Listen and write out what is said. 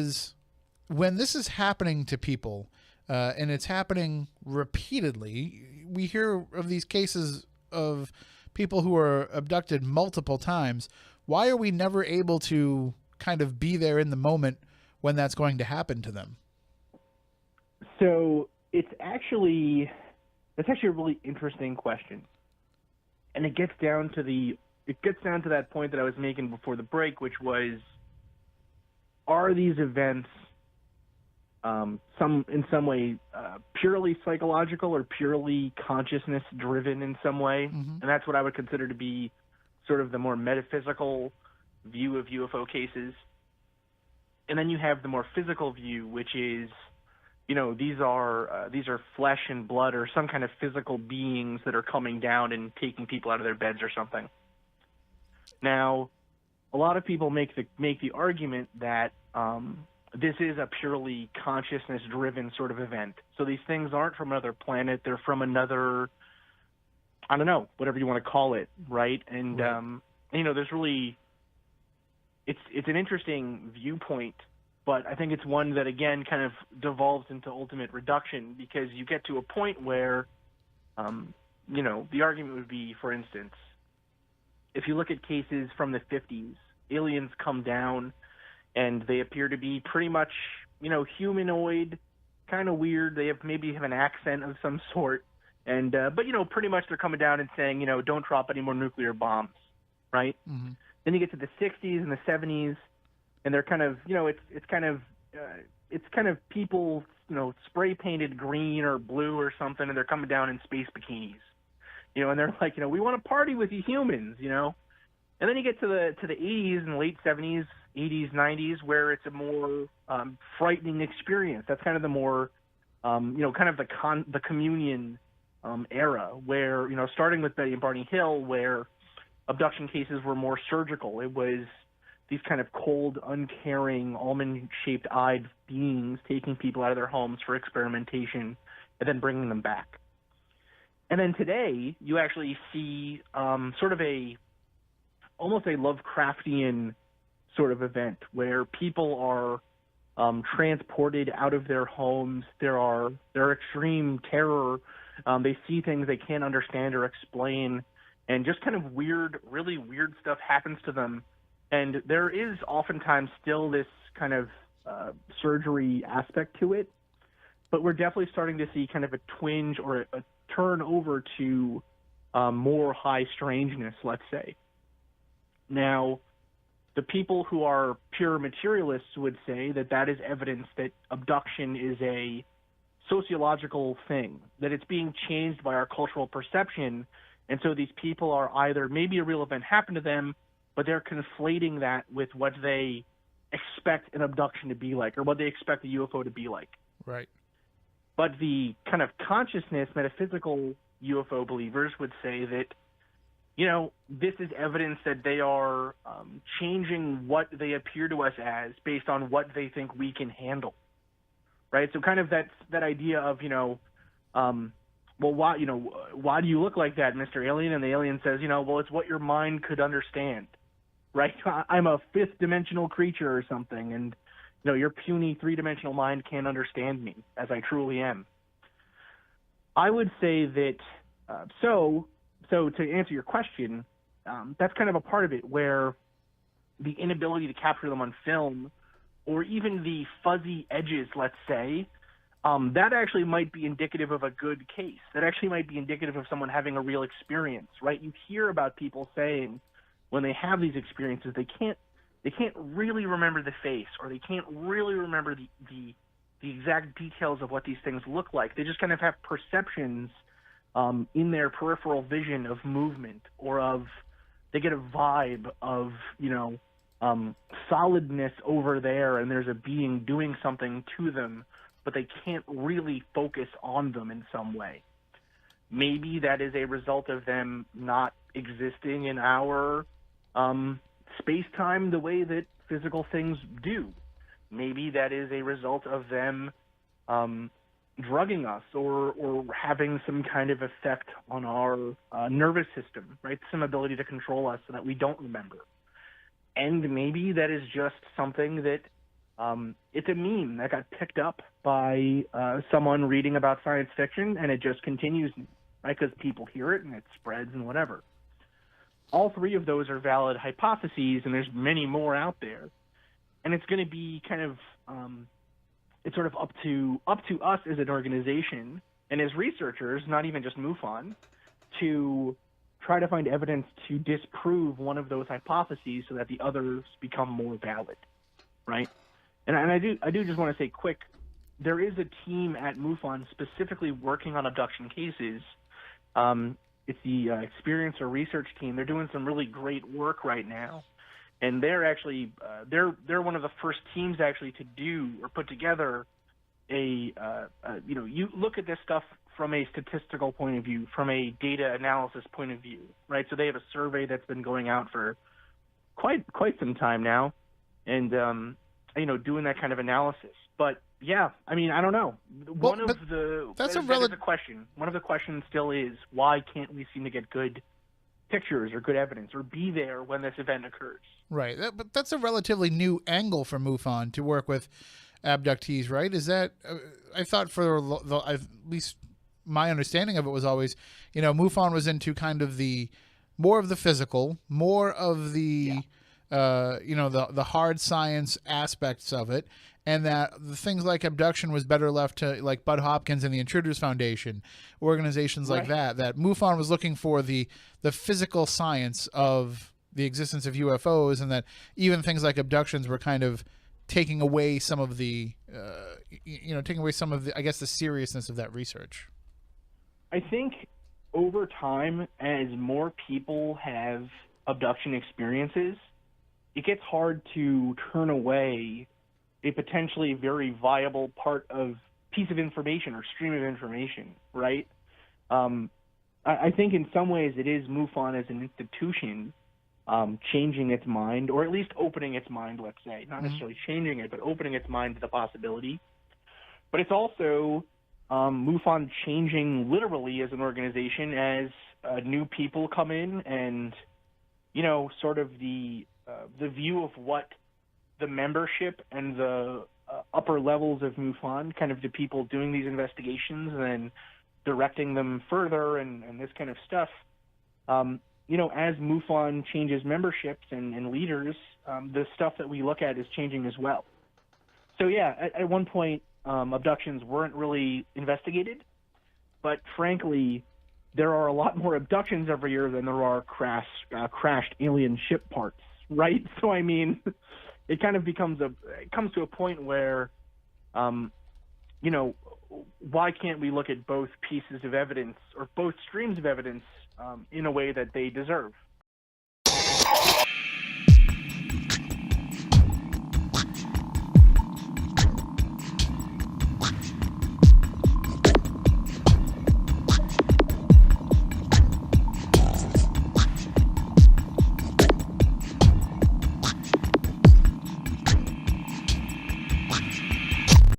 is when this is happening to people, and it's happening repeatedly, we hear of these cases of people who are abducted multiple times. Why are we never able to kind of be there in the moment when that's going to happen to them? So that's actually a really interesting question, and it gets down to that point that I was making before the break, which was, are these events in some way purely psychological or purely consciousness driven in some way? Mm-hmm. And that's what I would consider to be sort of the more metaphysical view of UFO cases. And then you have the more physical view, which is, these are flesh and blood or some kind of physical beings that are coming down and taking people out of their beds or something. Now, a lot of people make the argument that this is a purely consciousness-driven sort of event. So these things aren't from another planet; they're from another, I don't know, whatever you want to call it, right? And right. There's really, it's an interesting viewpoint, but I think it's one that again kind of devolves into ultimate reduction, because you get to a point where, the argument would be, for instance, if you look at cases from the 50s, aliens come down and they appear to be pretty much, humanoid, kind of weird. They maybe have an accent of some sort, and but pretty much they're coming down and saying, don't drop any more nuclear bombs, right? Mm-hmm. Then you get to the 60s and the 70s, and they're kind of, it's kind of people, spray painted green or blue or something, and they're coming down in space bikinis, and they're like, we want to party with you humans, And then you get to the 80s and late 70s, 80s, 90s, where it's a more frightening experience. That's kind of the more, kind of the communion era, where, starting with Betty and Barney Hill, where abduction cases were more surgical. It was these kind of cold, uncaring, almond-shaped eyed beings taking people out of their homes for experimentation and then bringing them back. And then today, you actually see sort of almost a Lovecraftian sort of event where people are transported out of their homes. There extreme terror. They see things they can't understand or explain, and just kind of really weird stuff happens to them. And there is oftentimes still this kind of surgery aspect to it, but we're definitely starting to see kind of a twinge or a turn over to more high strangeness, let's say. Now, the people who are pure materialists would say that is evidence that abduction is a sociological thing, that it's being changed by our cultural perception, and so these people are either maybe a real event happened to them, but they're conflating that with what they expect an abduction to be like, or what they expect a UFO to be like. Right. But the kind of consciousness, metaphysical UFO believers would say that, this is evidence that they are changing what they appear to us as based on what they think we can handle, right? So kind of that idea of, well, why do you look like that, Mr. Alien? And the alien says, well, it's what your mind could understand, right? I'm a fifth dimensional creature or something, and your puny three-dimensional mind can't understand me as I truly am. I would say that so to answer your question, that's kind of a part of it, where the inability to capture them on film, or even the fuzzy edges, let's say, that actually might be indicative of a good case. That actually might be indicative of someone having a real experience, right? You hear about people saying when they have these experiences, they can't really remember the face, or they can't really remember the exact details of what these things look like. They just kind of have perceptions in their peripheral vision of movement, or they get a vibe of, solidness over there, and there's a being doing something to them, but they can't really focus on them in some way. Maybe that is a result of them not existing in our space-time the way that physical things do. Maybe that is a result of them drugging us or having some kind of effect on our nervous system, right? Some ability to control us so that we don't remember. And maybe that is just something that It's a meme that got picked up by someone reading about science fiction, and it just continues, right? Because people hear it and it spreads and whatever. All three of those are valid hypotheses, and there's many more out there. And it's going to be kind of it's sort of up to us as an organization and as researchers, not even just MUFON, to try to find evidence to disprove one of those hypotheses so that the others become more valid, right? And I do just want to say quick, there is a team at MUFON specifically working on abduction cases. It's the Experiencer Research Team. They're doing some really great work right now, and they're actually they're one of the first teams actually to do or put together you look at this stuff from a statistical point of view, from a data analysis point of view, right? So they have a survey that's been going out for quite some time now, and doing that kind of analysis. But yeah, I mean, I don't know. That is a question. One of the questions still is, why can't we seem to get good pictures or good evidence or be there when this event occurs? Right. But that's a relatively new angle for MUFON to work with abductees, right? Is that I thought for at least my understanding of it was always, MUFON was into kind of more of the physical, more of the the hard science aspects of it, and that the things like abduction was better left to like Bud Hopkins and the Intruders Foundation, organizations like that. That MUFON was looking for the physical science of the existence of UFOs, and that even things like abductions were kind of taking away some of the, I guess, the seriousness of that research. I think over time, as more people have abduction experiences, it gets hard to turn away a potentially very viable piece of information or stream of information, right? I think in some ways it is MUFON as an institution changing its mind, or at least opening its mind, let's say. Not necessarily changing it, but opening its mind to the possibility. But it's also MUFON changing literally as an organization as new people come in and, sort of the view of what the membership and the upper levels of MUFON, kind of the people doing these investigations and then directing them further and this kind of stuff, as MUFON changes memberships and leaders, the stuff that we look at is changing as well. So yeah, at one point, abductions weren't really investigated, but frankly, there are a lot more abductions every year than there are crashed alien ship parts, right? So I mean, it kind of comes to a point where, why can't we look at both pieces of evidence or both streams of evidence in a way that they deserve?